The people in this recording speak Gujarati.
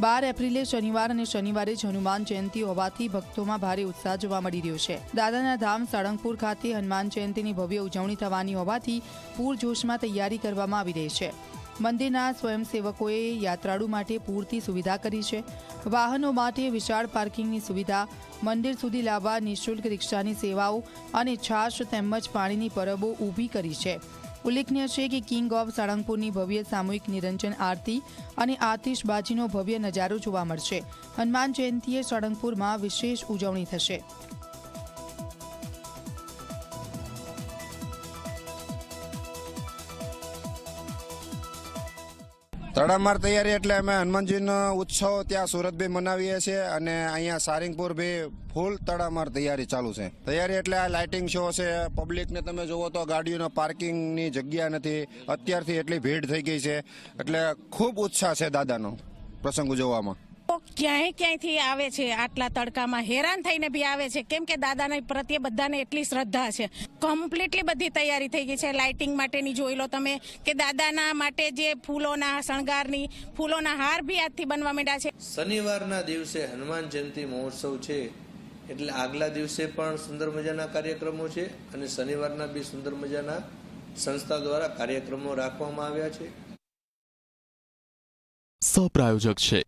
12 એપ્રિલે શનિવાર અને શનિવારે જ હનુમાન જયંતિ હોવાથી ભક્તોમાં ભારે ઉત્સાહ જોવા મળી રહ્યો છે। દાદાના ધામ સાળંગપુર ખાતે હનુમાન જયંતિની ભવ્ય ઉજવણી થવાની હોવાથી પૂરજોશમાં તૈયારી કરવામાં આવી રહી છે। મંદિરના સ્વયંસેવકોએ યાત્રાળુ માટે પૂરતી સુવિધા કરી છે। વાહનો માટે વિશાળ પાર્કિંગની સુવિધા, મંદિર સુધી લાવવા નિઃશુલ્ક રિક્ષાની સેવાઓ અને છાશ તેમજ પાણીની પરબો ઊભી કરી છે। ઉલ્લેખનીય છે કે કિંગ ઓફ સાળંગપુરની ભવ્ય સામૂહિક નિરંજન આરતી અને આતિશબાજીનો ભવ્ય નજારો જોવા મળશે। હનુમાન જયંતિએ સાળંગપુરમાં વિશેષ ઉજવણી થશે। તડામાર તૈયારી એટલે અમે હનુમાનજીનો ઉત્સવ ત્યાં સુરત બી મનાવીએ છીએ અને અહીંયા સારંગપુર બી ફૂલ તડામાર તૈયારી ચાલુ છે। તૈયારી એટલે આ લાઇટિંગ શો છે, પબ્લિકને તમે જોવો તો ગાડીઓના પાર્કિંગની જગ્યા નથી, અત્યારથી એટલી ભીડ થઈ ગઈ છે, એટલે ખૂબ ઉત્સાહ છે દાદાનો પ્રસંગ ઉજવવામાં। ક્યાંયથી આવે છે, આટલા તડકામાં હેરાન થઈને બી આવે છે, કેમ કે દાદાના પ્રત્યે બધાને એટલી શ્રદ્ધા છે। કમ્પ્લીટલી બધી તૈયારી થઈ ગઈ છે। લાઇટિંગ માટેની જોઈ લો તમે કે દાદાના માટે જે ફૂલોના શણગારની ફૂલોના હાર બી આજથી બનવા માંડ્યા છે। શનિવારના દિવસે હનુમાન જયંતિ મહોત્સવ છે, એટલે આગલા દિવસે પણ સુંદર મજાના કાર્યક્રમો છે અને શનિવારના બી સુંદર મજાના સંસ્થા દ્વારા કાર્યક્રમો રાખવામાં આવ્યા છે। સહ પ્રાયોજક છે